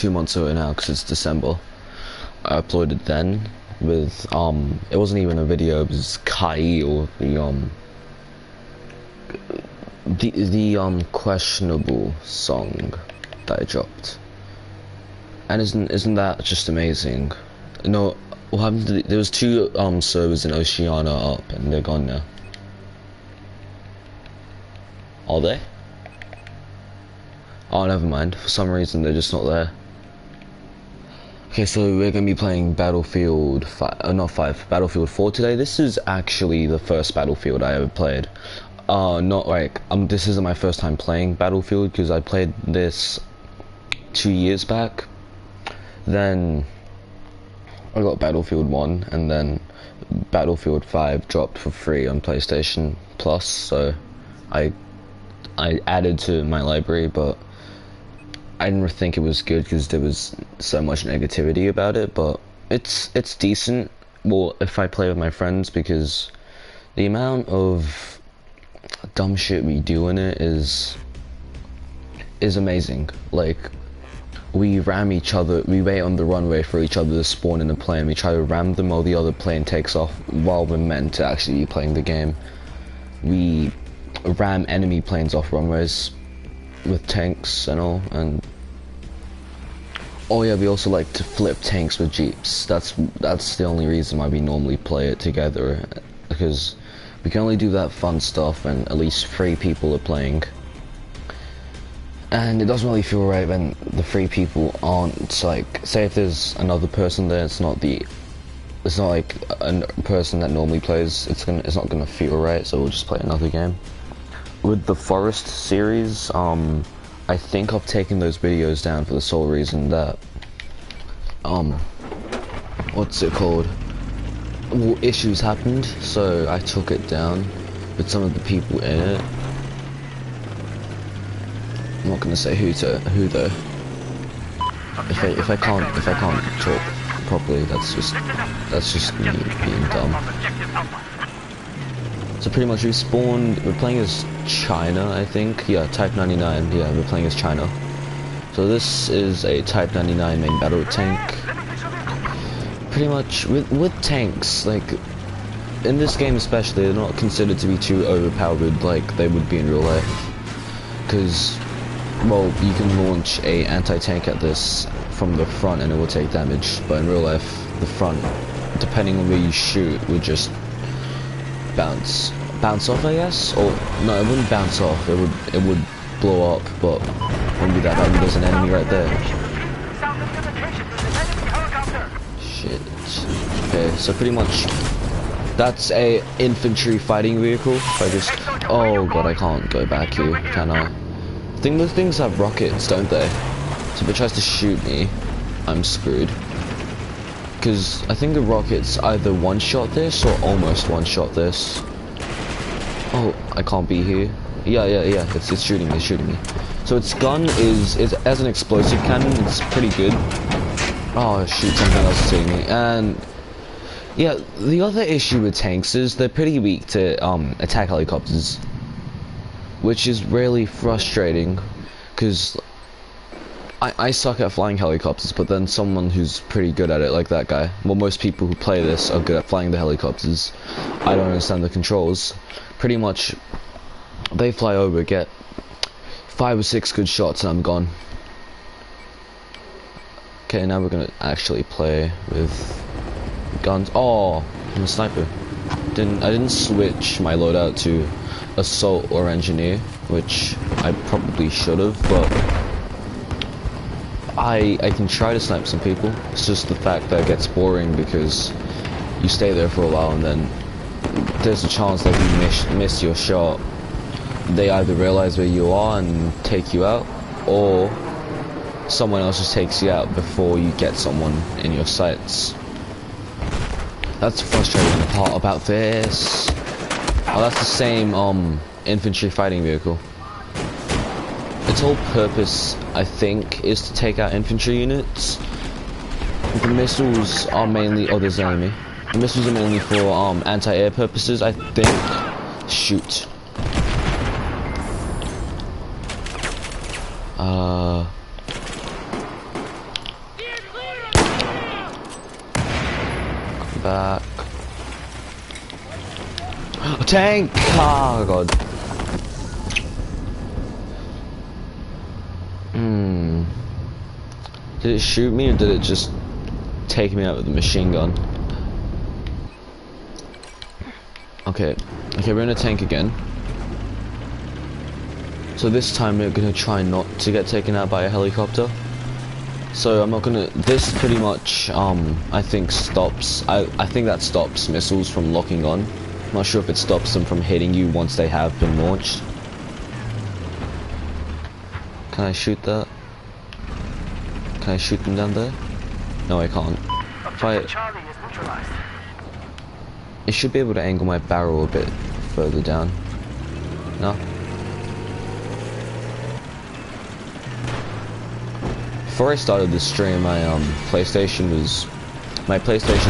2 months ago now because it's December. I uploaded then with it wasn't even a video, it was Kai, or the questionable song that I dropped. And isn't that just amazing? No, what happened to there was two servers in Oceania up and they're gone now. Are they? Oh, never mind. For some reason they're just not there. Okay, so we're gonna be playing Battlefield 5, not 5, Battlefield 4 today. This is actually the first Battlefield I ever played. Not like, this isn't my first time playing Battlefield, because I played this 2 years back. Then I got Battlefield 1, and then Battlefield 5 dropped for free on PlayStation Plus, so I added to my library, but I didn't think it was good because there was so much negativity about it, but it's decent. Well, if I play with my friends, because the amount of dumb shit we do in it is amazing. Like, we ram each other, we wait on the runway for each other to spawn in a plane, we try to ram them while the other plane takes off while we're meant to actually be playing the game. We ram enemy planes off runways with tanks and all, and oh yeah, we also like to flip tanks with jeeps. That's the only reason why we normally play it together, because we can only do that fun stuff when at least 3 people are playing. And it doesn't really feel right when the 3 people aren't, like, say if there's another person there, it's not like a person that normally plays, it's not gonna feel right, so we'll just play another game. With the Forest series, I think I've taken those videos down for the sole reason that, what's it called? Well, issues happened, so I took it down with some of the people in it. I'm not gonna say who though. If I can't talk properly, that's just me being dumb. So pretty much we're playing as China, I think. Yeah, Type 99, yeah, we're playing as China. So this is a Type 99 main battle tank. Pretty much, with tanks, like, in this game especially, they're not considered to be too overpowered like they would be in real life. Because, well, you can launch a anti-tank at this from the front and it will take damage, but in real life, the front, depending on where you shoot, would just bounce off, I guess. Or no, it wouldn't bounce off, it would blow up, but it wouldn't be that bad. There's an enemy right there. Shit. Okay, so pretty much that's a infantry fighting vehicle. If I just, oh god, I can't go back here, can I? I think those things have rockets, don't they? So if it tries to shoot me, I'm screwed. Because I think the rockets either one-shot this or almost one-shot this. Oh, I can't be here. Yeah, it's shooting me. So its gun is as an explosive cannon, it's pretty good. Oh shoot, something else is hitting me. And yeah, the other issue with tanks is they're pretty weak to attack helicopters, which is really frustrating, because I suck at flying helicopters, but then someone who's pretty good at it, like that guy. Well, most people who play this are good at flying the helicopters. I don't understand the controls. Pretty much, they fly over, get 5 or 6 good shots, and I'm gone. Okay, now we're gonna actually play with guns. Oh, I'm a sniper. I didn't switch my loadout to assault or engineer, which I probably should have, but I can try to snipe some people. It's just the fact that it gets boring because you stay there for a while and then there's a chance that you miss your shot. They either realize where you are and take you out, or someone else just takes you out before you get someone in your sights. That's the frustrating part about this. Oh, that's the same infantry fighting vehicle. Its whole purpose, I think, is to take out infantry units. The missiles are mainly, oh, there's an enemy. The missiles are mainly for anti-air purposes, I think. Shoot. back. A tank! Oh god. Did it shoot me or did it just take me out with the machine gun? Okay, we're in a tank again. So this time we're gonna try not to get taken out by a helicopter. So I'm not gonna, this pretty much, I think stops, I think that stops missiles from locking on. I'm not sure if it stops them from hitting you once they have been launched. Can I shoot that? Can I shoot them down there? No, I can't. If it should be able to angle my barrel a bit further down. No? Before I started this stream, my PlayStation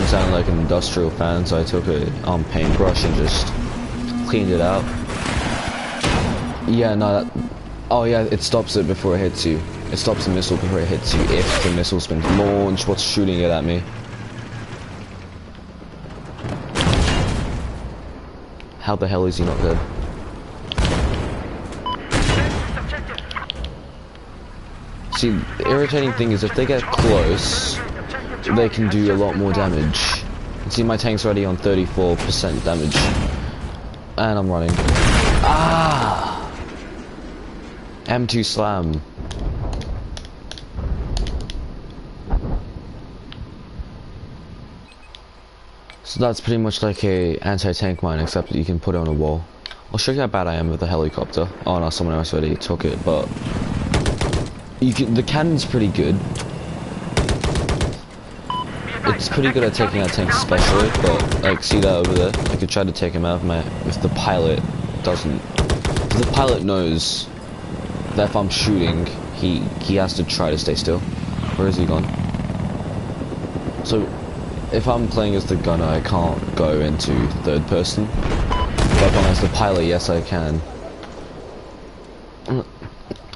sounded like an industrial fan, so I took a paintbrush and just cleaned it out. Yeah, no, oh yeah, it stops it before it hits you. It stops the missile before it hits you if the missile's been launched. What's shooting it at me? How the hell is he not dead? See, the irritating thing is if they get close, they can do a lot more damage. See, my tank's already on 34% damage. And I'm running. Ah! M2 slam. So that's pretty much like a anti-tank mine, except that you can put it on a wall. I'll show you how bad I am with the helicopter. Oh no, someone else already took it, but the cannon's pretty good. It's pretty good at taking out tanks especially, but like see that over there? I could try to take him out if the pilot doesn't. If the pilot knows that if I'm shooting, he has to try to stay still. Where is he gone? So if I'm playing as the gunner, I can't go into third person. But if I'm as the pilot, yes I can.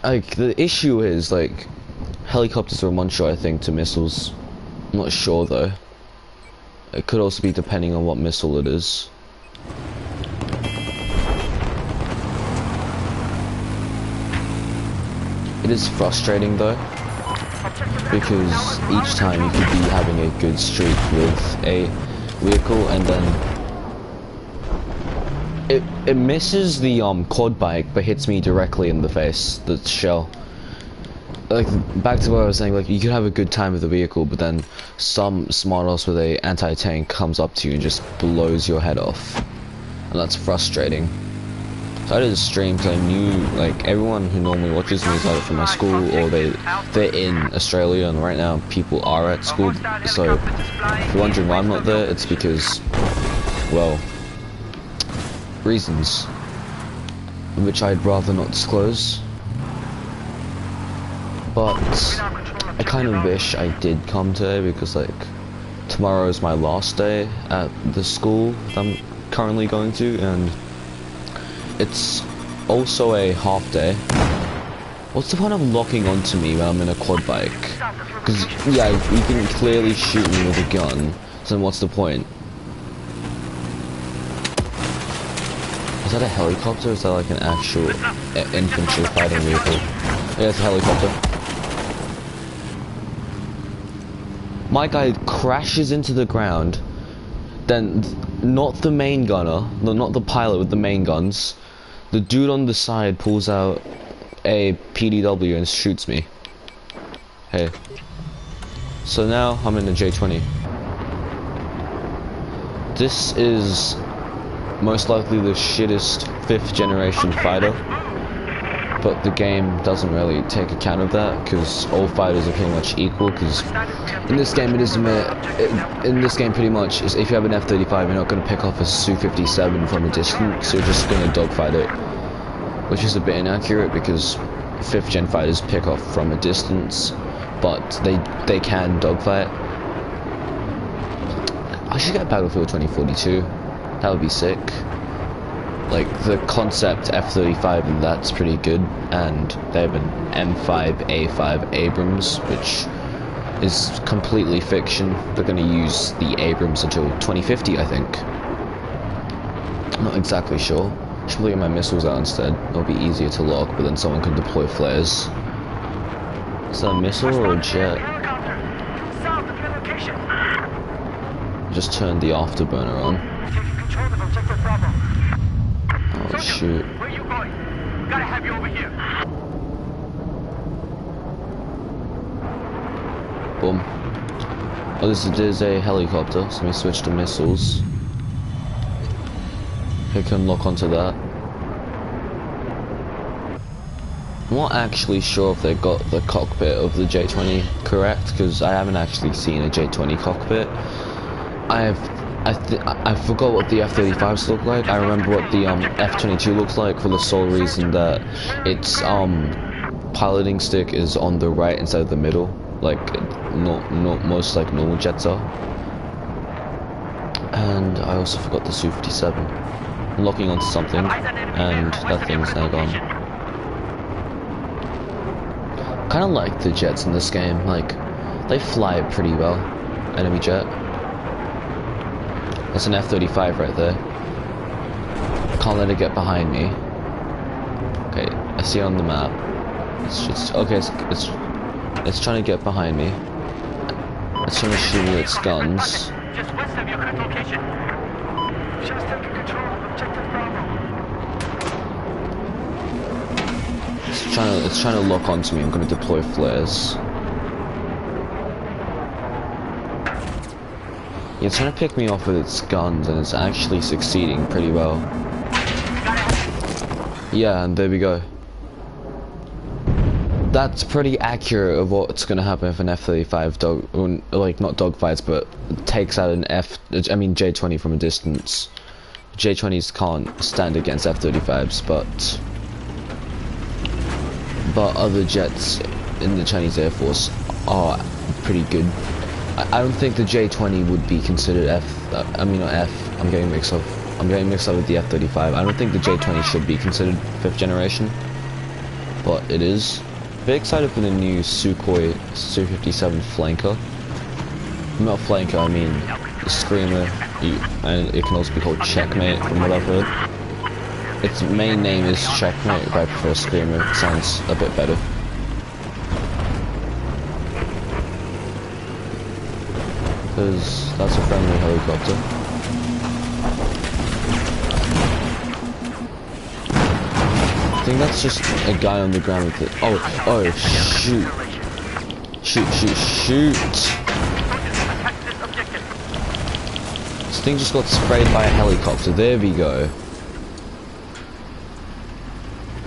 Like, the issue is, like, helicopters are a one-shot, I think, to missiles. I'm not sure, though. It could also be depending on what missile it is. It is frustrating, though, because each time you could be having a good streak with a vehicle, and then it misses the quad bike, but hits me directly in the face, the shell. Like, back to what I was saying, like, you could have a good time with the vehicle, but then some smartass with a anti-tank comes up to you and just blows your head off. And that's frustrating. So I did a stream because I knew, like, everyone who normally watches me is either from my school or they're in Australia, and right now people are at school. So if you're wondering why I'm not there, it's because, well, reasons which I'd rather not disclose. But I kind of wish I did come today because, like, tomorrow is my last day at the school that I'm currently going to, and it's also a half day. What's the point of locking onto me when I'm in a quad bike? Because, yeah, you can clearly shoot me with a gun, so then what's the point? Is that a helicopter or is that like an actual infantry fighting vehicle? Yeah, it's a helicopter. My guy crashes into the ground, then not the main gunner, not the pilot with the main guns, the dude on the side pulls out a PDW and shoots me. Hey. So now I'm in a J20. This is most likely the shittest 5th generation fighter, but the game doesn't really take account of that because all fighters are pretty much equal. Because in this game, in this game pretty much is if you have an F-35, you're not going to pick off a Su-57 from a distance. You're just going to dogfight it, which is a bit inaccurate because 5th gen fighters pick off from a distance, but they can dogfight. I should get Battlefield 2042. That would be sick. Like, the concept F-35 and that's pretty good, and they have an M5A5 Abrams, which is completely fiction. They're going to use the Abrams until 2050, I think. I'm not exactly sure. Should probably get my missiles out instead. It'll be easier to lock, but then someone can deploy flares. Is that a missile or a jet? Just turned the afterburner on. Oh shoot. Where you going? Gotta have you over here. Boom. Oh, this is a helicopter, so let me switch to missiles. I can lock onto that. I'm not actually sure if they got the cockpit of the J-20 correct, because I haven't actually seen a J-20 cockpit. I forgot what the F-35s look like. I remember what the F-22 looks like, for the sole reason that its piloting stick is on the right instead of the middle, like most like normal jets are. And I also forgot the Su-57. I'm locking onto something, and that thing's now gone. Kind of like the jets in this game. Like, they fly pretty well. Enemy jet. That's an F-35 right there. Can't let it get behind me. Okay, I see it on the map. It's just okay. It's trying to get behind me. It's trying to shoot with its guns. Just west of your current location. Just taking control of objective Bravo. It's trying to lock onto me. I'm going to deploy flares. It's trying to pick me off with its guns, and it's actually succeeding pretty well. Yeah, and there we go. That's pretty accurate of what's going to happen if an F-35 not dogfights, but takes out an J-20 from a distance. J-20s can't stand against F-35s, but other jets in the Chinese Air Force are pretty good. I don't think the J-20 would be considered I'm getting mixed up with the F-35. I don't think the J-20 should be considered 5th generation, but it is. Very excited for the new Sukhoi Su-57 flanker. Not flanker, I mean the Screamer, and it can also be called Checkmate from what I've heard. Its main name is Checkmate, but I prefer Screamer. It sounds a bit better. Because that's a friendly helicopter. I think that's just a guy on the ground with it. Oh, shoot. Shoot. This thing just got sprayed by a helicopter. There we go.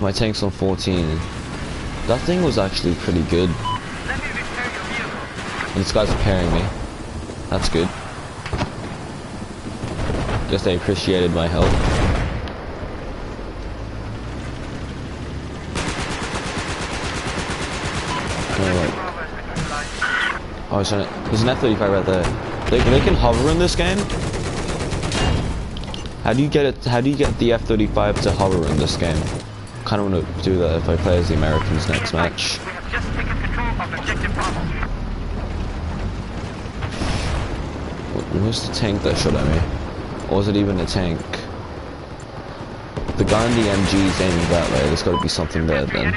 My tank's on 14. That thing was actually pretty good. And this guy's repairing me. That's good. Guess they appreciated my help. Oh, there's an F-35 right there. They can hover in this game? How do you get the F-35 to hover in this game? Kinda wanna do that if I play as the Americans next match. Where's the tank that shot at me? Or was it even a tank? The guy in the MG is aiming that way. There's gotta be something there then.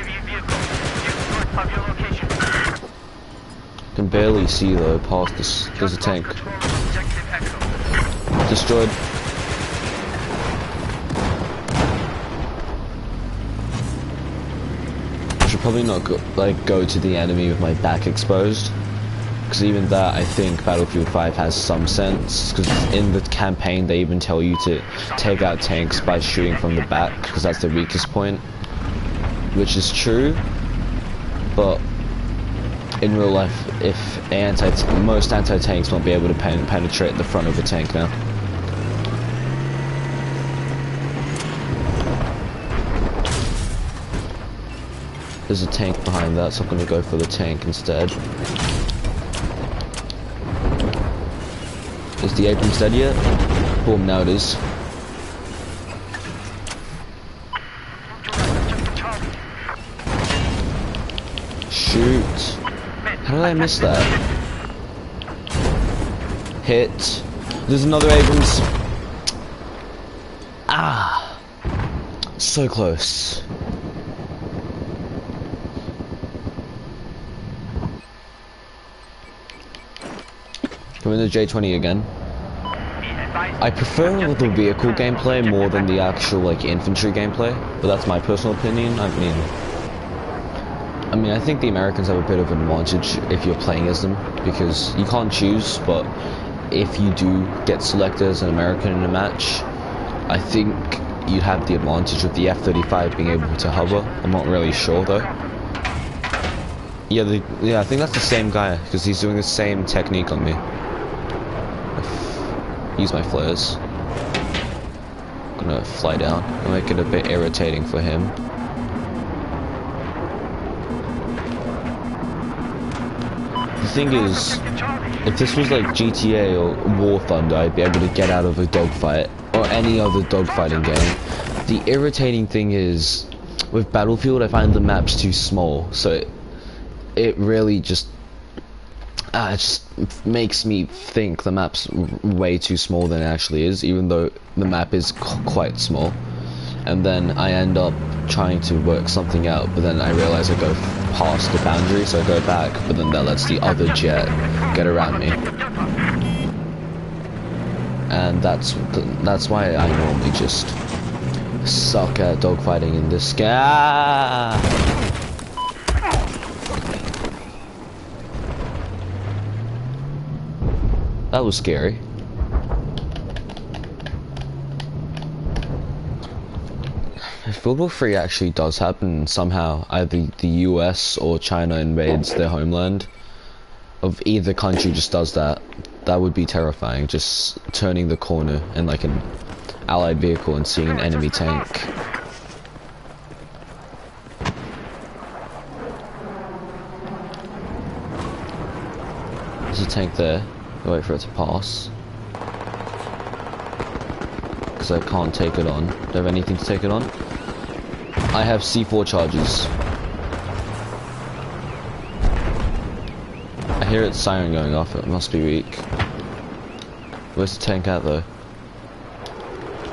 I can barely see though past this. There's a tank. Destroyed. I should probably not go to the enemy with my back exposed. Because even that, I think Battlefield 5 has some sense, because in the campaign they even tell you to take out tanks by shooting from the back, because that's the weakest point, which is true, but in real life, most anti-tanks won't be able to penetrate the front of a tank now. There's a tank behind that, so I'm going to go for the tank instead. Is the Abrams dead yet? Boom, now it is. Shoot. How did I miss that? Hit. There's another Abrams. Ah. So close. We're in the J20 again. I prefer the vehicle gameplay more than the actual like infantry gameplay, but that's my personal opinion. I mean, I think the Americans have a bit of an advantage if you're playing as them, because you can't choose, but if you do get selected as an American in a match, I think you'd have the advantage with the F-35 being able to hover. I'm not really sure though. Yeah, I think that's the same guy, because he's doing the same technique on me. Use my flares. I'm gonna fly down and make it a bit irritating for him. The thing is, if this was like GTA or War Thunder, I'd be able to get out of a dogfight, or any other dogfighting game. The irritating thing is, with Battlefield, I find the maps too small, so it really just it just makes me think the map's way too small than it actually is, even though the map is quite small. And then I end up trying to work something out, but then I realize I go past the boundary, so I go back, but then that lets the other jet get around me. And that's why I normally just suck at dogfighting in this game. That was scary. If World War III actually does happen, somehow either the US or China invades their homeland, of either country just does that, that would be terrifying. Just turning the corner in like an allied vehicle and seeing an enemy tank. There's a tank there. I'll wait for it to pass. Because I can't take it on. Do I have anything to take it on? I have C4 charges. I hear its siren going off. It must be weak. Where's the tank at though?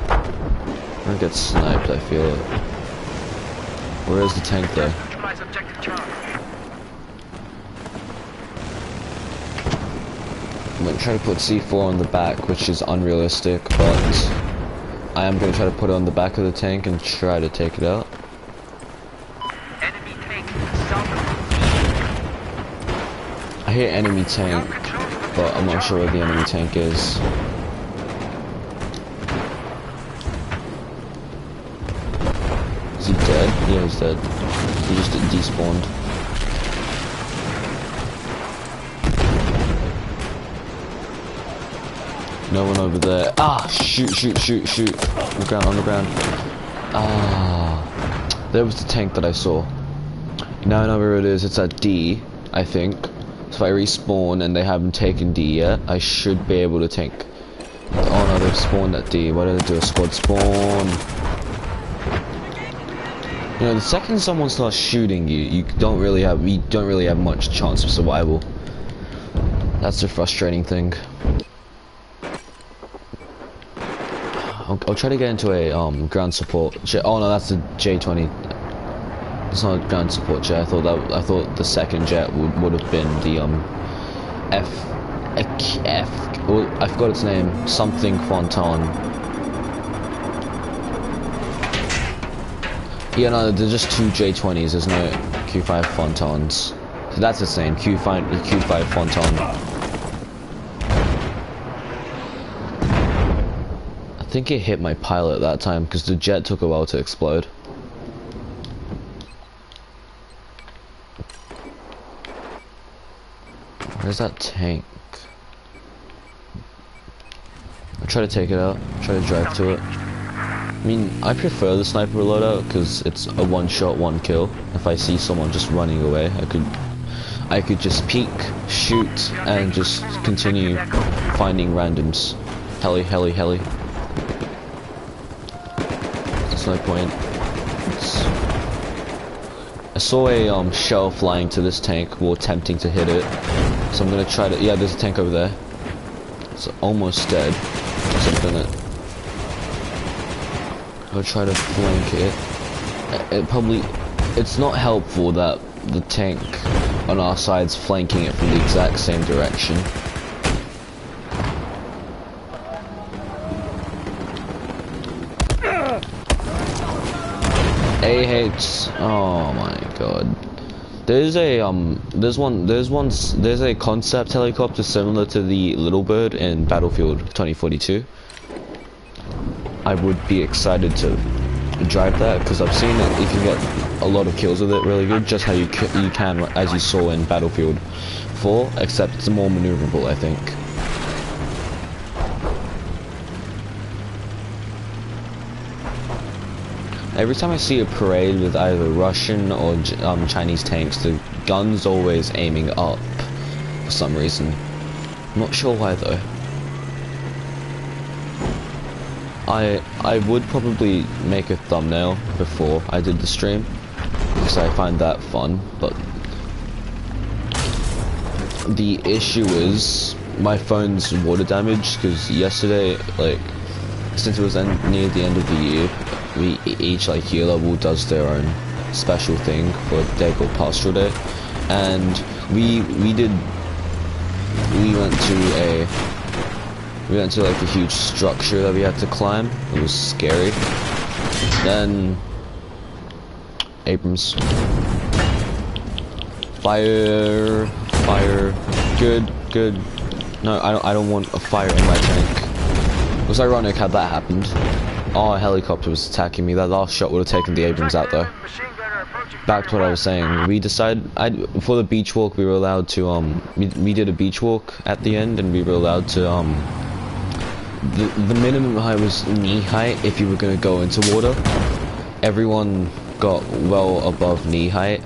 I'm gonna get sniped, I feel it. Where is the tank though? I'm going to try to put C4 on the back, which is unrealistic, but I am going to try to put it on the back of the tank and try to take it out. Enemy tank south. I hear enemy tank, but I'm not sure where the enemy tank is. Is he dead? Yeah, he's dead. He just despawned. No one over there. Ah, shoot. On the ground. Ah, there was the tank that I saw. Now I know where it is. It's at D, I think. So if I respawn and they haven't taken D yet, I should be able to take. Oh no, they've spawned at D. Why did I do a squad spawn? You know, the second someone starts shooting you, you don't really have much chance of survival. That's the frustrating thing. I'll try to get into a ground support jet. Oh no, that's the J20. It's not a ground support jet. I thought the second jet would have been the F. Well, I forgot its name. Something Quanton. Yeah, no, there's just two J20s. There's no Q5 Fontons. So that's the same. Q5 Fonton. I think it hit my pilot that time because the jet took a while to explode. Where's that tank? I'll try to take it out, try to drive to it. I mean, I prefer the sniper loadout because it's a one shot, one kill. If I see someone just running away, I could just peek, shoot, and just continue finding randoms. Heli. There's no point. I saw a shell flying to this tank while attempting to hit it. So I'm gonna try to, yeah, there's a tank over there. It's almost dead. So I'm gonna go try to flank it. It's not helpful that the tank on our side's flanking it from the exact same direction. A hates. Oh my god. There's a concept helicopter similar to the Little Bird in Battlefield 2042. I would be excited to drive that because I've seen it. You can get a lot of kills with it really good, just how you can as you saw in Battlefield 4, except it's more maneuverable, I think. Every time I see a parade with either Russian or Chinese tanks, the gun's always aiming up for some reason. I'm not sure why though. I would probably make a thumbnail before I did the stream because I find that fun, but the issue is my phone's water damaged because yesterday, like, since it was near the end of the year, each like year level does their own special thing for a day called Pastoral Day, and we went to like a huge structure that we had to climb. It was scary. Then Abrams, fire, good. No, I don't want a fire in my tank. It was ironic how that happened. Oh, a helicopter was attacking me. That last shot would have taken the Abrams out though. Back to what I was saying. We decided, for the beach walk, we were allowed to, we did a beach walk at the end, and we were allowed to, the minimum height was knee height if you were going to go into water. Everyone got well above knee height.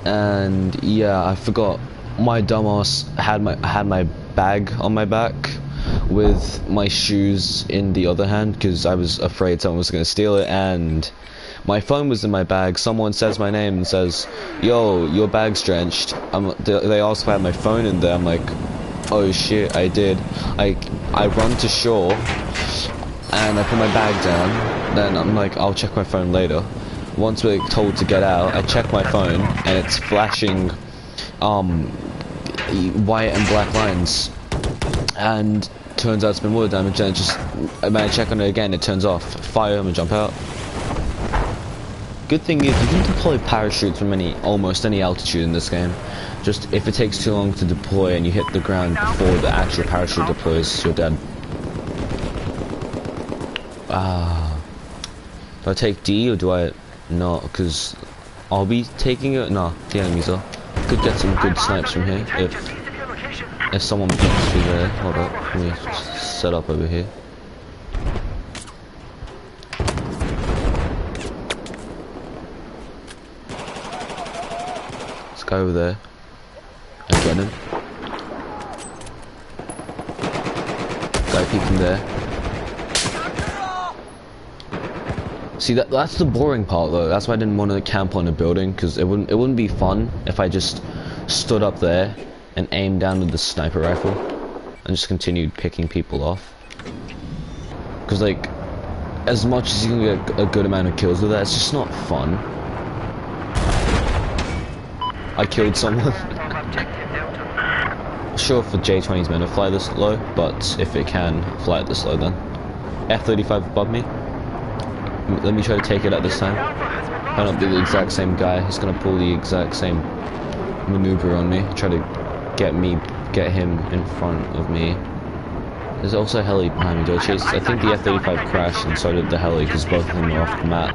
And yeah, I forgot. My dumbass had my bag on my back with my shoes in the other hand because I was afraid someone was going to steal it, and my phone was in my bag. Someone says my name and says, "Yo, your bag's drenched." They asked if I had my phone in there. I'm like, oh shit, I did. I run to shore and I put my bag down. Then I'm like, I'll check my phone later. Once we're told to get out, I check my phone and it's flashing white and black lines, and turns out it's been water damage, and it just, when I check on it again, it turns off. Fire, I'm gonna jump out. Good thing is you can deploy parachutes from almost any altitude in this game. Just if it takes too long to deploy and you hit the ground before the actual parachute deploys, you're dead. Do I take D or do I not? Because I'll be taking it. No, the enemies are. Could get some good snipes from here if someone peeks through there. Hold up, let me just set up over here. Let's go over there and get him. Guy peeking there. See, that's the boring part though. That's why I didn't want to camp on a building, because it wouldn't be fun if I just stood up there and aimed down with the sniper rifle and just continued picking people off. Because like, as much as you can get a good amount of kills with that, it's just not fun. I killed someone. Sure, for J-20's meant to fly this low, but if it can fly it this low, then F-35 above me. Let me try to take it at this time. Might not be the exact same guy. He's gonna pull the exact same maneuver on me. Try to get him in front of me. There's also a heli behind me. Do I chase? I think the F-35 crashed, and so did the heli, because both of them are off the map.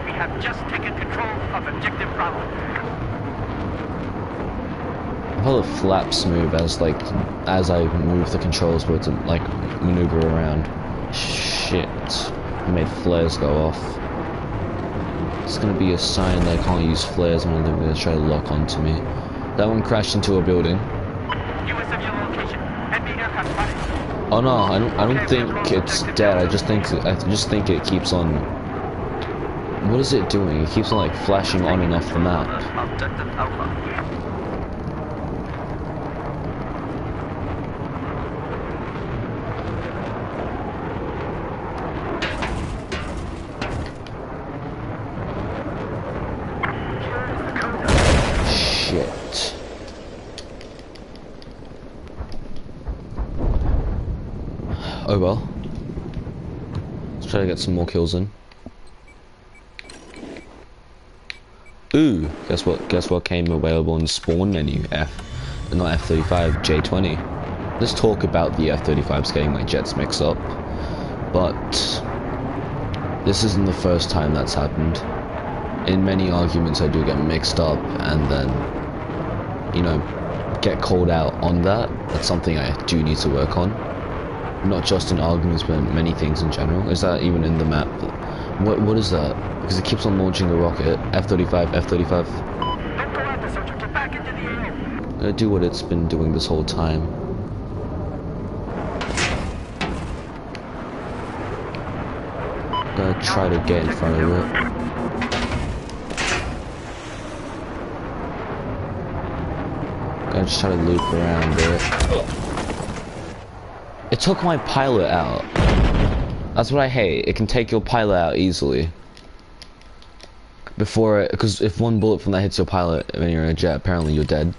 We have just taken control of objective Bravo. How the flaps move as I move the controls where to like maneuver around. Shit, I made flares go off. It's gonna be a sign that I can't use flares when they're gonna try to lock onto me. That one crashed into a building. Oh no, I don't think it's dead. I just think it keeps on. What is it doing? It keeps on like flashing on and off the map. Shit. Oh well. Let's try to get some more kills in. Ooh, guess what? Guess what came available in the spawn menu? Not F-35, J-20. Let's talk about the F-35s getting my jets mixed up, but this isn't the first time that's happened. In many arguments, I do get mixed up and then, you know, get called out on that. That's something I do need to work on. Not just in arguments, but in many things in general. Is that even in the map? What is that? Because it keeps on launching a rocket. F-35, F-35. Don't go out there, soldier. Get back into the air. Gonna do what it's been doing this whole time. Gonna try to get in front of it. Gonna just try to loop around it. It took my pilot out. That's what I hate. It can take your pilot out easily. Because if one bullet from that hits your pilot when you're in a jet, apparently you're dead.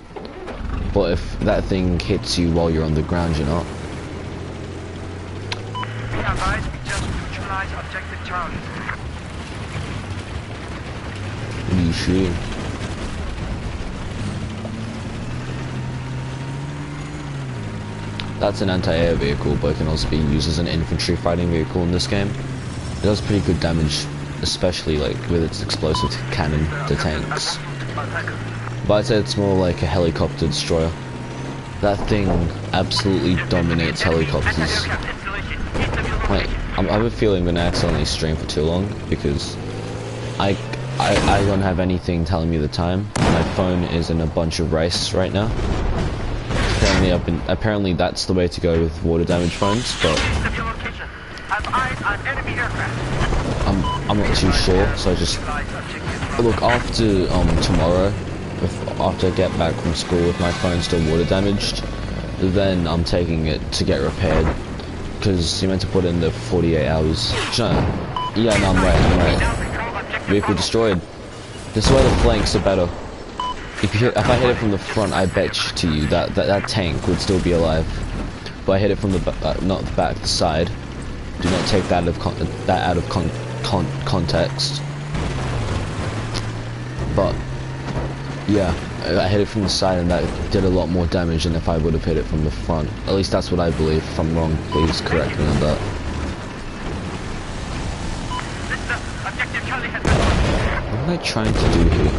But if that thing hits you while you're on the ground, you're not. Be advised, we just neutralized objective Charlie. What are you shooting? That's an anti-air vehicle, but it can also be used as an infantry fighting vehicle in this game. It does pretty good damage, especially like with its explosive cannon to tanks. But I'd say it's more like a helicopter destroyer. That thing absolutely dominates helicopters. Like, I have a feeling I'm gonna accidentally stream for too long because I don't have anything telling me the time. My phone is in a bunch of race right now. Apparently that's the way to go with water damage phones, but I'm not too sure, so I just look after tomorrow, after I get back from school with my phone still water damaged, then I'm taking it to get repaired, because you meant to put it in the 48 hours. No, yeah, no, I'm right. Vehicle destroyed. This is why the flanks are better. If I hit it from the front, I bet to you that tank would still be alive. But I hit it from the not the back, the side. Do not take that out of context. But yeah, I hit it from the side, and that did a lot more damage than if I would have hit it from the front. At least that's what I believe. If I'm wrong, please correct me on that. What am I trying to do here?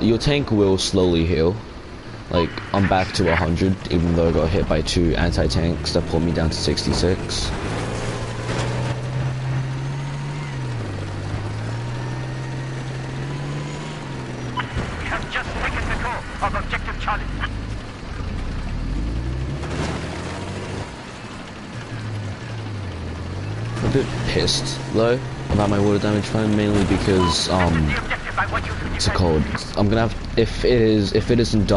Your tank will slowly heal. Like, I'm back to 100, even though I got hit by 2 anti-tanks that pulled me down to 66. We have just taken control of objective Charlie. I'm a bit pissed, though, about my water damage phone, mainly because, what's it called? I'm gonna have, if it isn't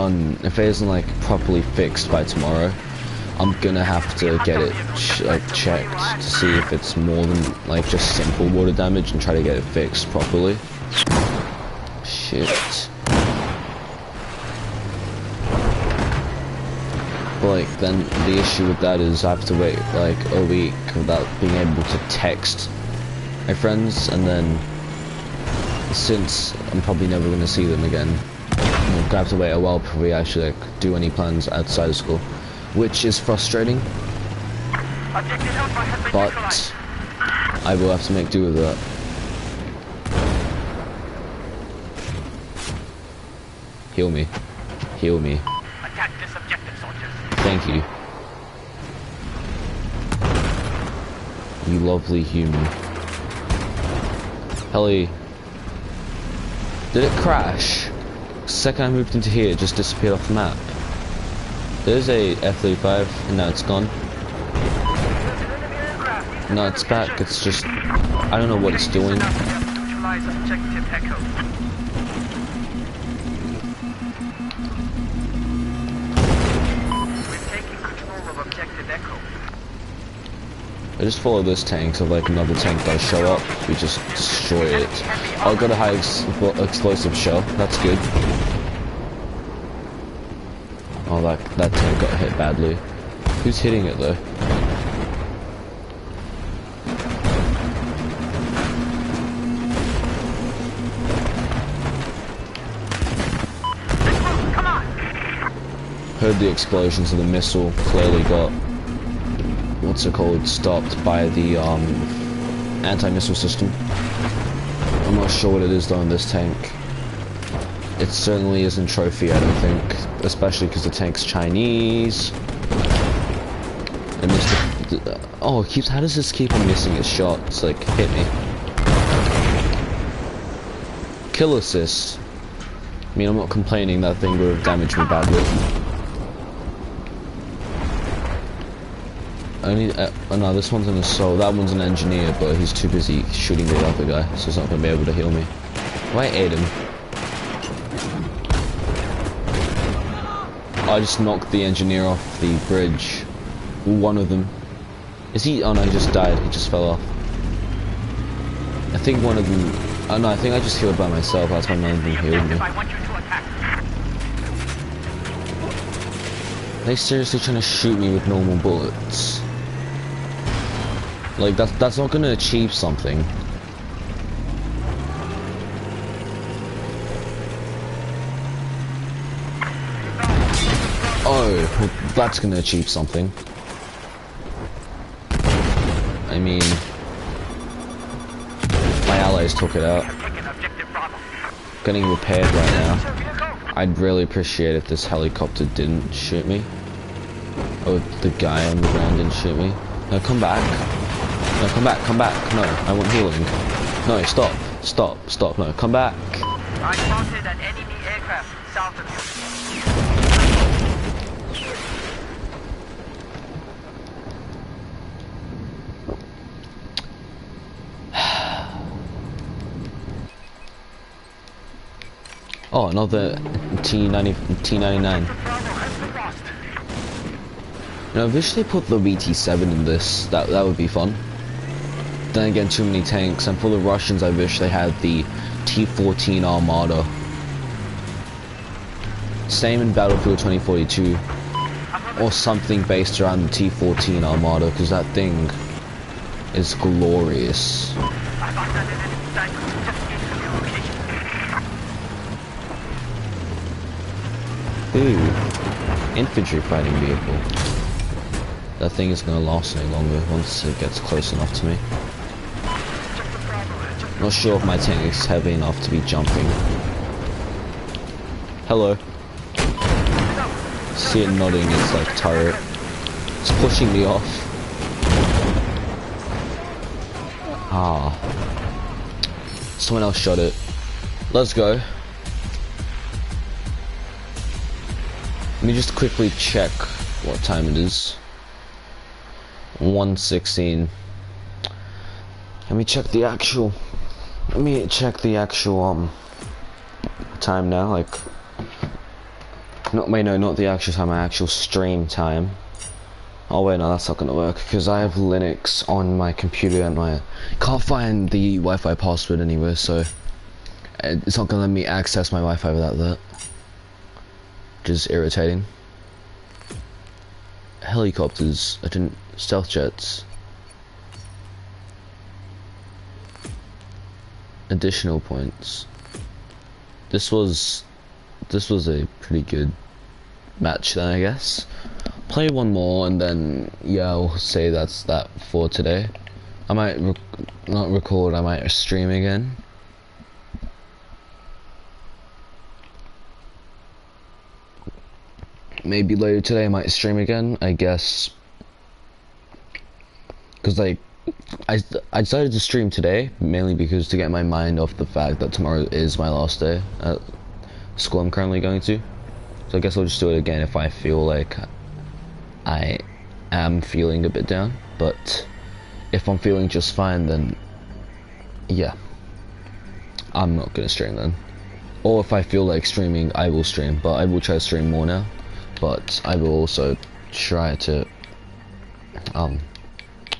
like properly fixed by tomorrow, I'm gonna have to get it checked to see if it's more than like just simple water damage and try to get it fixed properly. Shit. But like, then the issue with that is I have to wait like a week without being able to text my friends, and then since I'm probably never going to see them again, I'm going to have to wait a while before we actually like do any plans outside of school, which is frustrating, but I will have to make do with that. Heal me. Heal me. Attack this objective, soldiers. Thank you. You lovely human. Heli. Did it crash? Second I moved into here, it just disappeared off the map. There's a F-35, and now it's gone. No, it's back, it's just, I don't know what it's doing. Neutralize objective Echo. We're taking control of objective Echo. I just follow this tank, so if like another tank does show up, we just destroy it. Oh, I got a high explosive shell, that's good. Oh, that tank got hit badly. Who's hitting it though? Heard the explosions of the missile. Clearly got, what's it called, stopped by the anti-missile system. I'm not sure what it is though in this tank. It certainly isn't trophy, I don't think, especially because the tank's Chinese. And this, oh, it keeps. How does this keep on missing its shots? Like, hit me. Kill assist. I mean, I'm not complaining. That thing would have damaged me badly. Only, oh no, this one's an assault. That one's an engineer, but he's too busy shooting the other guy, so he's not gonna be able to heal me. Why ate him? I just knocked the engineer off the bridge. One of them. Is he? Oh no, he just died. He just fell off. I think one of them. Oh no, I think I just healed by myself. That's why none of them healed me. Are they seriously trying to shoot me with normal bullets? Like, that's not gonna achieve something. Oh, well, that's gonna achieve something. I mean, my allies took it out. Getting repaired right now. I'd really appreciate if this helicopter didn't shoot me. Or the guy on the ground didn't shoot me. No, come back. No, come back, come back. No, I want healing. No, stop, stop, stop. No, come back. I spotted an enemy aircraft south of you. Oh, another T99. You know, I wish they put the VT7 in this. That would be fun. Then again, too many tanks. And for the Russians, I wish they had the T14 Armada. Same in Battlefield 2042, or something based around the T14 Armada, because that thing is glorious. Ooh, infantry fighting vehicle. That thing is gonna last any longer once it gets close enough to me. Not sure if my tank is heavy enough to be jumping. Hello. See it nodding its like turret. It's pushing me off. Ah. Someone else shot it. Let's go. Let me just quickly check what time it is. 1:16. Let me check the actual time now, like, not the actual time, my actual stream time. Oh wait, no, that's not gonna work, because I have Linux on my computer and I can't find the Wi-Fi password anywhere, so it's not gonna let me access my Wi-Fi without that. Which is irritating. Helicopters, stealth jets. Additional points. This was a pretty good match then, I guess. Play one more and then, yeah, I'll say that's that for today. I might not record, I might stream again. Maybe later today I might stream again, I guess. Because like, I decided to stream today, mainly because to get my mind off the fact that tomorrow is my last day at school I'm currently going to. So I guess I'll just do it again if I feel like I am feeling a bit down. But if I'm feeling just fine, then yeah, I'm not gonna stream then. Or if I feel like streaming, I will stream, but I will try to stream more now. But I will also try to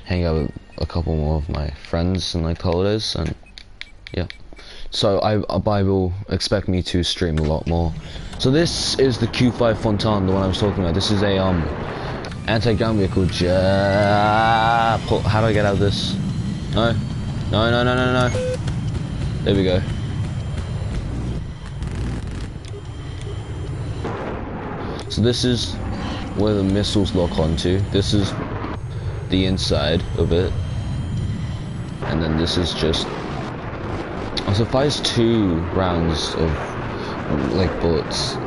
hang out with a couple more of my friends in like holidays, and yeah. So I will expect me to stream a lot more So this is the Q5 Fontaine, the one I was talking about. This is a anti-ground vehicle jet. How do I get out of this? No. No, no, no, no, no. There we go. So this is where the missiles lock onto. This is the inside of it. And then this is just... Also fires 2 rounds of, like, bullets.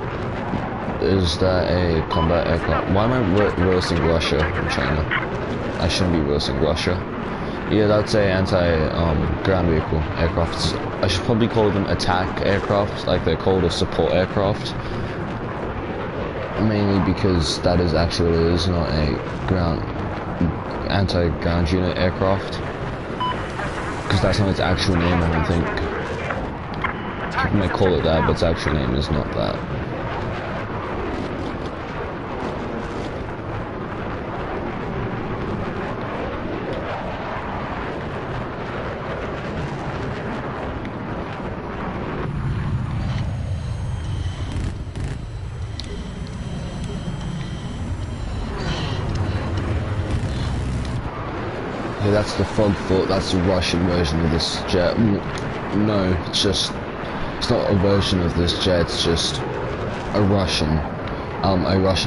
Is that a combat aircraft? Why am I reversing Russia from China? I shouldn't be reversing Russia. Yeah, that's a ground vehicle aircraft. I should probably call them attack aircraft, like they're called a support aircraft. Mainly because that is actually what it is, not a anti-ground unit aircraft. Because that's not its actual name, I don't think. People might call it that, but its actual name is not that. Okay, that's the Fogfoot, that's the Russian version of this jet. No, it's not a version of this jet, it's just a Russian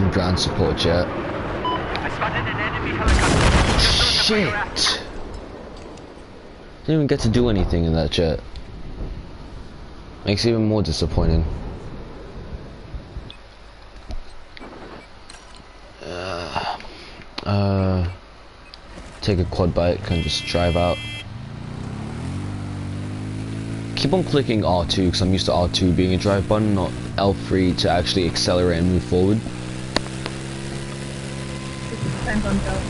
ground support jet. I spotted an enemy helicopter. Shit! Didn't even get to do anything in that jet. Makes it even more disappointing. Take a quad bike and just drive out. Keep on clicking R2 because I'm used to R2 being a drive button, not L3 to actually accelerate and move forward. It depends on Delta.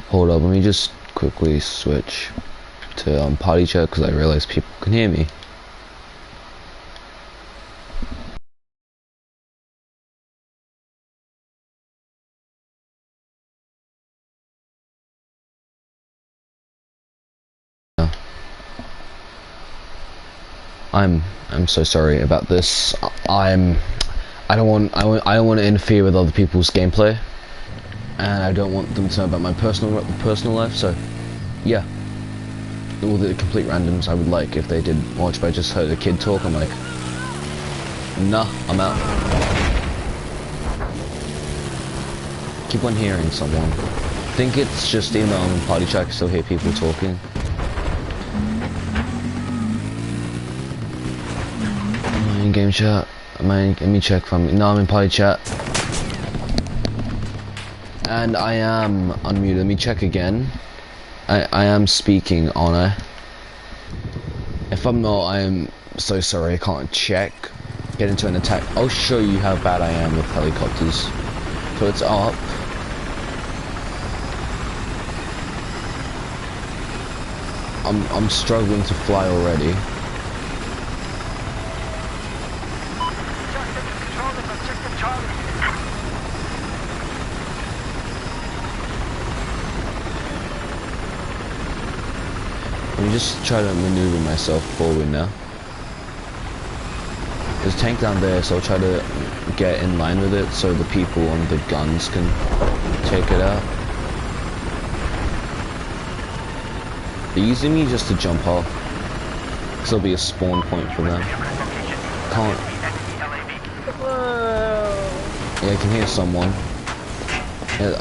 Hold up, let me just quickly switch to party chat because I realize people can hear me. I'm so sorry about this. I don't want to interfere with other people's gameplay, and I don't want them to know about my personal life. So, yeah, all the complete randoms I would like if they did watch. But I just heard a kid talk. I'm like, nah, I'm out. Keep on hearing someone. I think it's just email and party chat. I can still hear people talking. In game chat. Let me check if I'm... No, I'm in party chat. And I am unmuted. Let me check again. I am speaking on it. If I'm not, I am so sorry. I can't check. Get into an attack. I'll show you how bad I am with helicopters. So it's up. I'm struggling to fly already. Let me just try to maneuver myself forward now. There's a tank down there, so I'll try to get in line with it so the people on the guns can take it out. They're using me just to jump off, because there'll be a spawn point for them. Can't. Whoa. Yeah, I can hear someone. Yeah.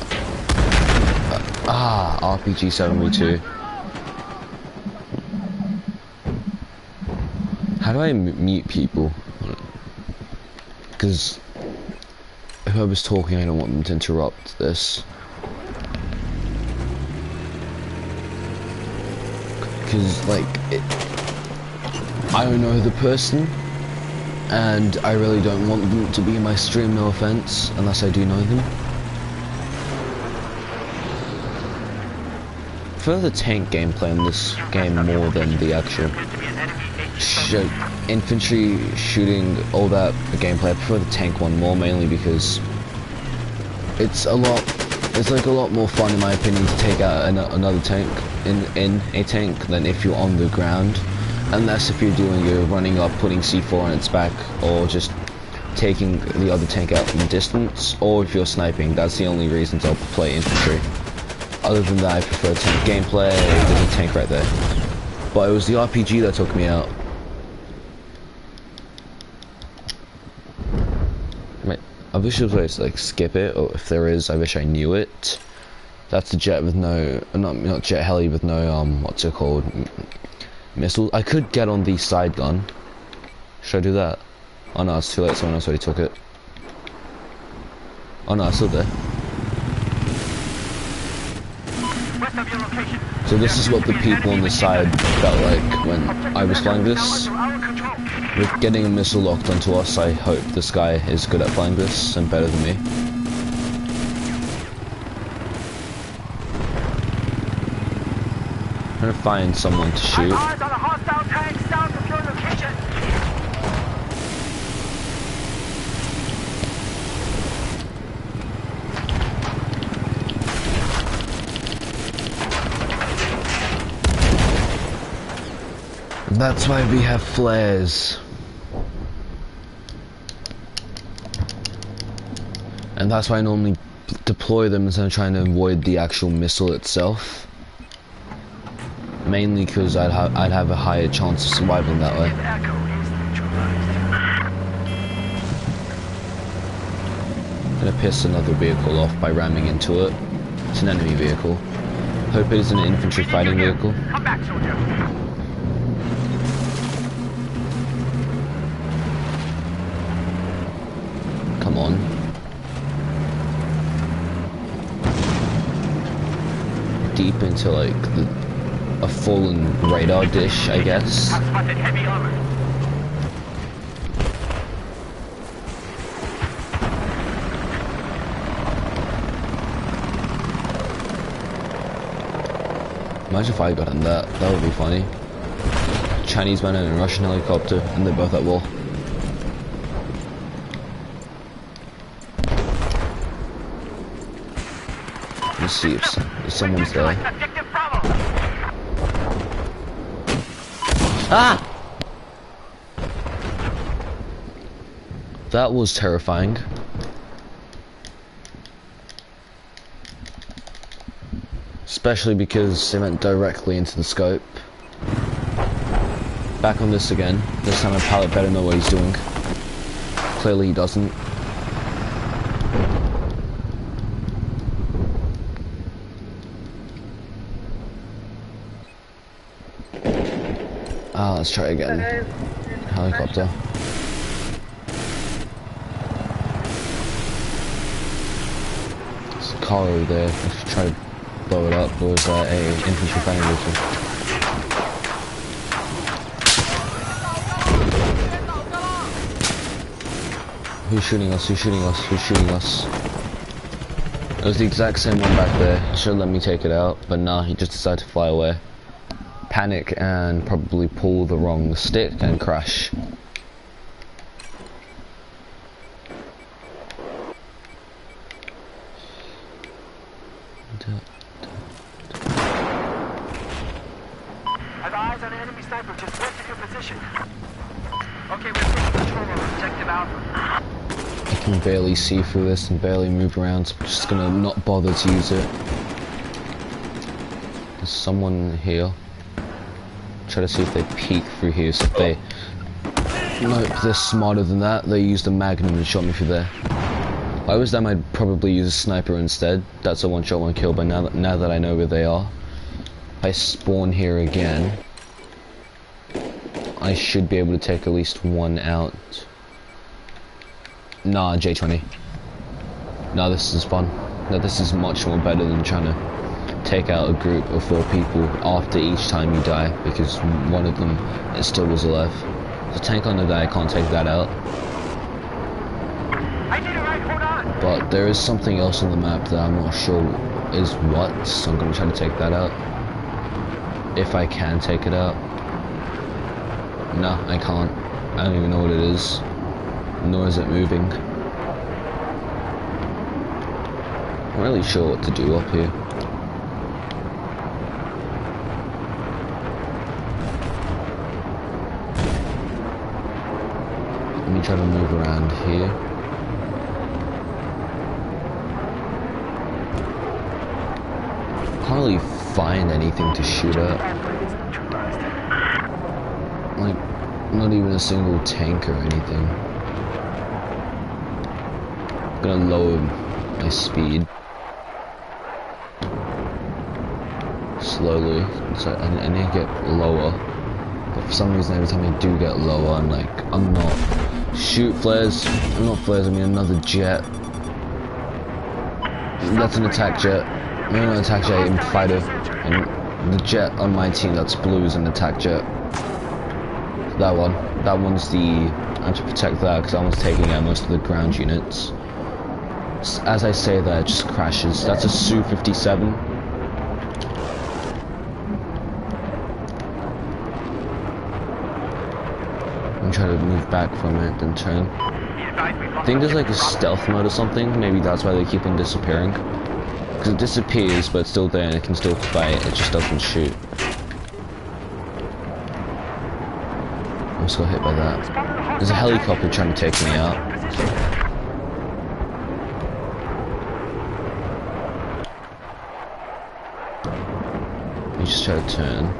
RPG 72. How do I mute people? Because whoever's talking, I don't want them to interrupt this. Because, like, I don't know the person, and I really don't want them to be in my stream, no offense, unless I do know them. I prefer the tank gameplay in this game more than the actual infantry shooting, all that gameplay. I prefer the tank one more, mainly because it's a lot It's like a lot more fun in my opinion to take out another tank in a tank than if you're on the ground. Unless if you're running up, putting C4 on its back, or just taking the other tank out from a distance, or if you're sniping. That's the only reasons I'll play infantry. Other than that, I prefer tank gameplay. There's a tank right there. But it was the RPG that took me out. I wish there was a way to like skip it, or if there is, I wish I knew it. That's a jet with no, not jet heli with no, what's it called? Missile. I could get on the side gun. Should I do that? Oh no, it's too late, someone else already took it. Oh no, it's still there. So this is what the people on the side felt like when I was flying this. With getting a missile locked onto us, I hope this guy is good at flying this and better than me. I'm trying to find someone to shoot. That's why we have flares. And that's why I normally deploy them instead of trying to avoid the actual missile itself. Mainly because I'd have a higher chance of surviving that way. I'm gonna piss another vehicle off by ramming into it. It's an enemy vehicle. Hope it is an infantry fighting vehicle. Come back, soldier. Come on. Deep into like a fallen radar dish, I guess. I've spotted heavy armor. Imagine if I got in that. That would be funny. Chinese man in a Russian helicopter, and they're both at war. Let's see if someone's there. Ah! That was terrifying. Especially because it went directly into the scope. Back on this again. This time a pilot better know what he's doing. Clearly he doesn't. Ah, let's try again. Helicopter. There's a car over there. I should try to blow it up. There was a infantry fighting vehicle. Who's shooting us? Who's shooting us? Who's shooting us? It was the exact same one back there. He should let me take it out, but nah, he just decided to fly away. Panic and probably pull the wrong stick and crash. I've eyes on an enemy sniper just west of your position. Okay, we're taking control of objective Alpha. I can barely see through this and barely move around, so I'm just gonna not bother to use it. There's someone here. Try to see if they peek through here, so if they... Nope, they're smarter than that. They used a magnum and shot me through there. If I was them, I'd probably use a sniper instead. That's a one-shot, one-kill, but now that I know where they are. If I spawn here again, I should be able to take at least one out. Nah, J20. Nah, this is fun. No, this is much more better than trying to take out a group of 4 people after each time you die, because one of them still was alive. The tank on the guy, I can't take that out. I need a ride, hold on. But there is something else on the map that I'm not sure is what, so I'm gonna try to take that out. If I can take it out. No, I can't. I don't even know what it is. Nor is it moving. Not really sure what to do up here. Let me try to move around here. Can't really find anything to shoot at. Like, not even a single tank or anything. I'm gonna lower my speed slowly, so I need to get lower. But for some reason, every time I do get lower, I'm not. Shoot flares. Not flares. I mean another jet. That's an attack jet. No, an attack jet, even fighter. And the jet on my team that's blue is an attack jet. That one. That one's the. I have to protect that because that one's taking out most of the ground units. As I say that, it just crashes. That's a Su-57. I'm trying to move back from it, then turn. I think there's like a stealth mode or something. Maybe that's why they keep on disappearing. Because it disappears, but it's still there and it can still fight. It just doesn't shoot. I almost got hit by that. There's a helicopter trying to take me out. Let me just try to turn.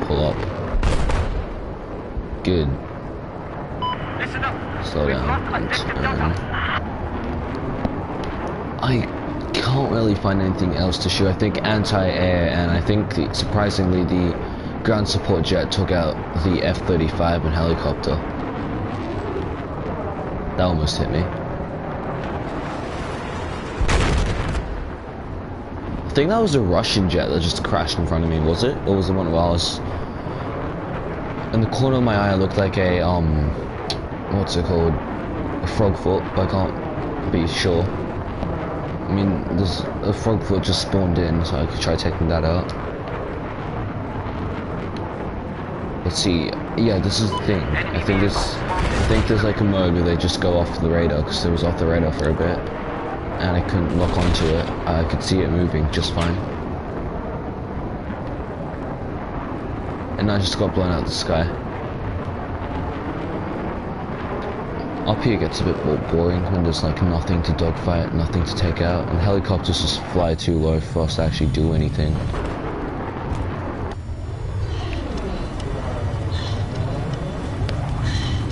Pull up. Good. Slow down and turn. I can't really find anything else to shoot. I think anti-air, and I think surprisingly the ground support jet took out the F-35 and helicopter. That almost hit me. I think that was a Russian jet that just crashed in front of me, was it? Or was it one of ours? In the corner of my eye it looked like a, what's it called? A frog foot, but I can't be sure. I mean, there's a frog foot just spawned in, so I could try taking that out. Let's see. Yeah, this is the thing. I think there's like a mode where they just go off the radar, because it was off the radar for a bit, and I couldn't lock onto it. I could see it moving just fine, and I just got blown out of the sky. Up here gets a bit more boring when there's like nothing to dogfight, nothing to take out, and helicopters just fly too low for us to actually do anything.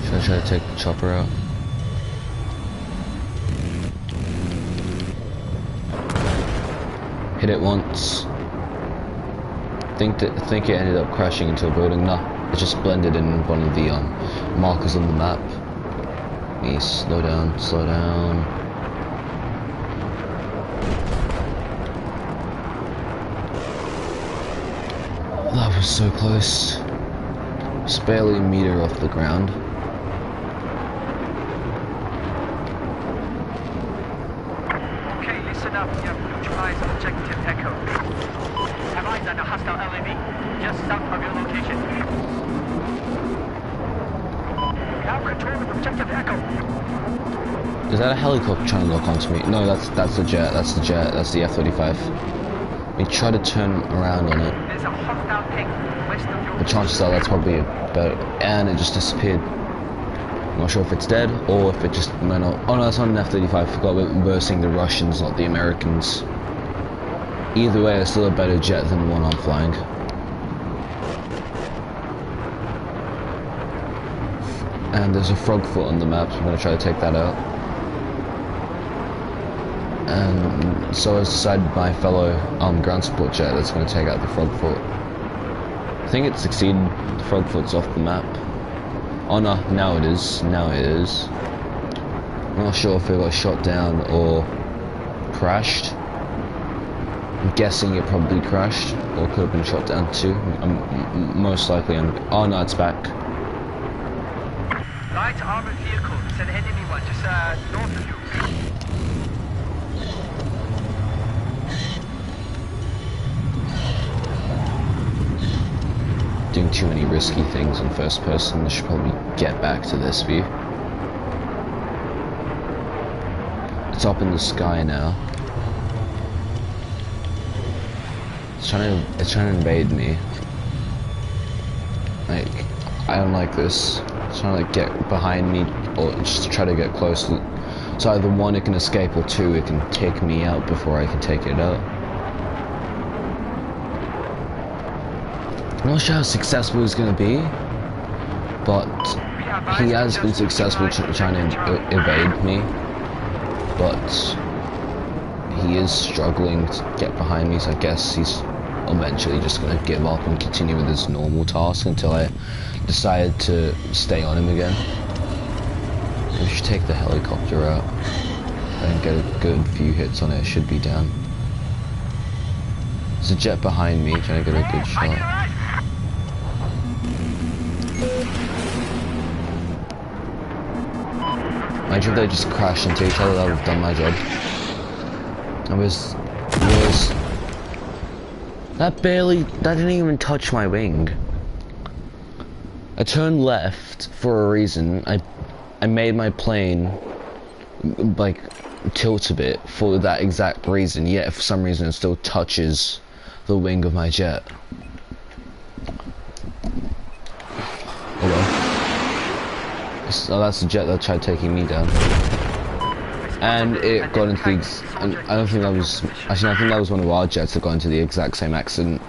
Should I try to take the chopper out? Hit it once. Think it ended up crashing into a building. Nah, it just blended in one of the markers on the map. Me slow down, slow down. That was so close. Just barely a meter off the ground. Okay, listen up. You have neutralized objective Echo. Have eyes on a hostile LAV just south of your location. We have returned with objective Echo. Is that a helicopter trying to lock onto me? No, that's the jet. That's the jet. That's the F-35. We try to turn around on it. There's a hostile tank west of your. The chances are that's probably about, and it just disappeared. I'm not sure if it's dead or if it just went off. Oh no, it's not an F-35. I forgot we're versing the Russians, not the Americans. Either way, it's still a better jet than the one I'm flying. And there's a frog foot on the map, so I'm going to try to take that out. And so has decided my fellow ground support jet that's going to take out the frog foot. I think it succeeded. The frog foot's off the map. Oh no, now it is. Now it is. I'm not sure if it got shot down or crashed. I'm guessing it probably crashed, or could have been shot down too. Most likely. Oh no, it's back. Light armored vehicle. It's an enemy one, just north of you. Doing too many risky things in first person. I should probably get back to this view. It's up in the sky now. It's trying to invade me. Like, I don't like this. It's trying to like get behind me or just try to get close to. So either one, it can escape, or two, it can take me out before I can take it out. I'm not sure how successful he's going to be, but he has been successful trying to evade me, but he is struggling to get behind me, so I guess he's eventually just going to give up and continue with his normal task until I decide to stay on him again. I should take the helicopter out and get a good few hits on it. It should be down. There's a jet behind me trying to get a good shot. Imagine if they just crashed into each other, that would have done my job. That didn't even touch my wing. I turned left for a reason. I made my plane like tilt a bit for that exact reason, yet for some reason it still touches the wing of my jet. Oh well. So that's the jet that tried taking me down. And it got into the I don't think that was, actually I think that was one of our jets that got into the exact same accident.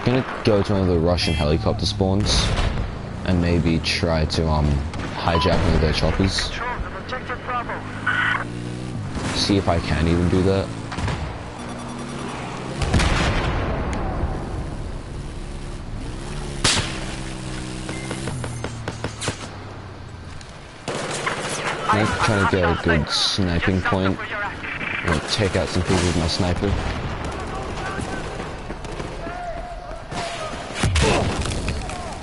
I'm gonna go to one of the Russian helicopter spawns and maybe try to hijack one of their choppers. See if I can even do that. I'm trying to get a good sniping point. I'm gonna take out some people with my sniper.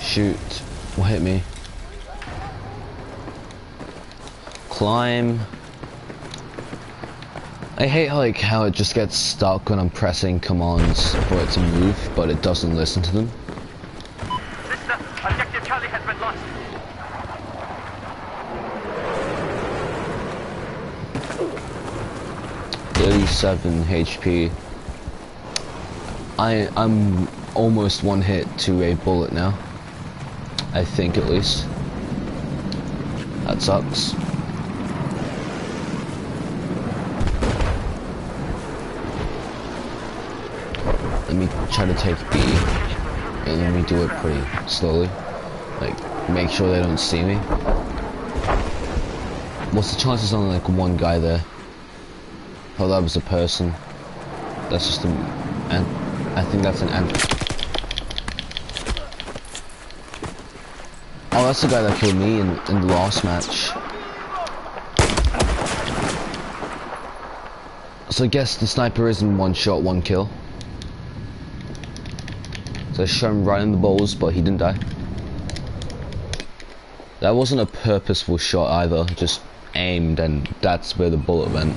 Shoot. What hit me? Climb. I hate how it just gets stuck when I'm pressing commands for it to move, but it doesn't listen to them. Listener, objective Charlie has been lost. 37 HP. I'm almost one hit to a bullet now. I think, at least. That sucks. Let me try to take B, and let me do it pretty slowly. Like, make sure they don't see me. What's the chances on like one guy there? Oh, that was a person. That's just I think that's an ant. Oh, that's the guy that killed me in the last match. So I guess the sniper is in one shot, one kill. So I shot him right in the balls, but he didn't die. That wasn't a purposeful shot either, just aimed, and that's where the bullet went.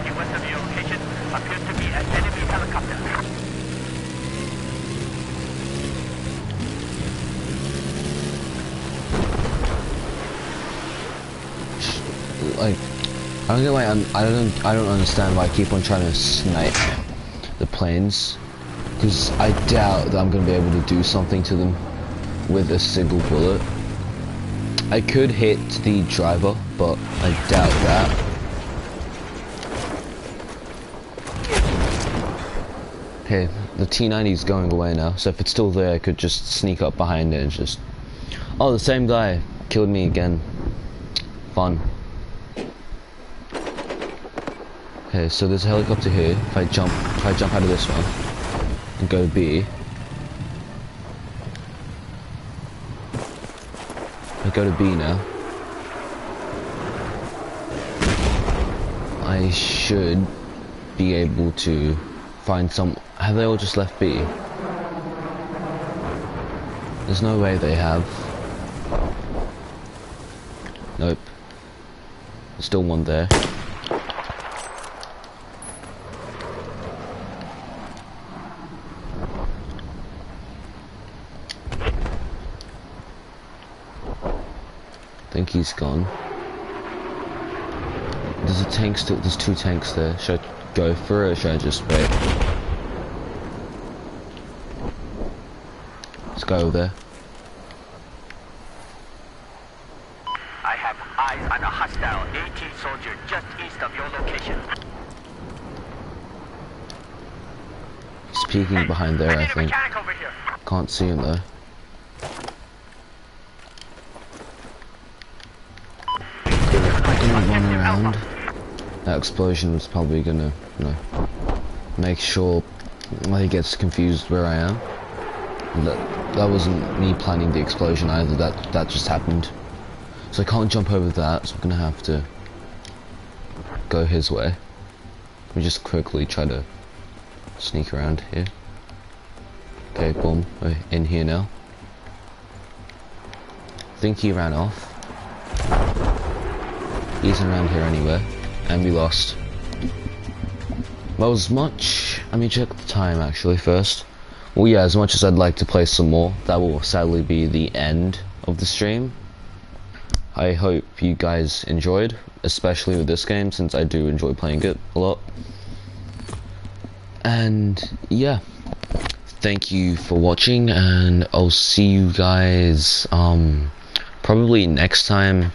USW location appears to be an enemy helicopter. Like, I don't get why I don't understand why I keep on trying to snipe the planes, because I doubt that I'm gonna be able to do something to them with a single bullet. I could hit the driver, but I doubt that. Okay, the T-90 is going away now, so if it's still there, I could just sneak up behind it and just... Oh, the same guy killed me again. Fun. Okay, so there's a helicopter here. If I jump out of this one and go B, I go to B now. I should be able to find some. Have they all just left B? There's no way they have. Nope. There's still one there. think he's gone. There's a tank still. There's 2 tanks there. Should I go for it or should I just wait? Let's go over there. I have eyes on a hostile AT soldier just east of your location. He's peeking behind there, I think. Mechanic over here. Can't see him though. Gonna run around. That explosion was probably gonna, you know, make sure he gets confused where I am. That wasn't me planning the explosion either. That just happened. So I can't jump over that. So I'm gonna have to go his way. Let me just quickly try to sneak around here. Okay, boom. We're in here now. I think he ran off. He isn't around here anywhere. And we lost. Well, as much... Let me check the time actually first. Well, yeah, as much as I'd like to play some more, that will sadly be the end of the stream. I hope you guys enjoyed, especially with this game, since I do enjoy playing it a lot. And yeah, thank you for watching, and I'll see you guys probably next time.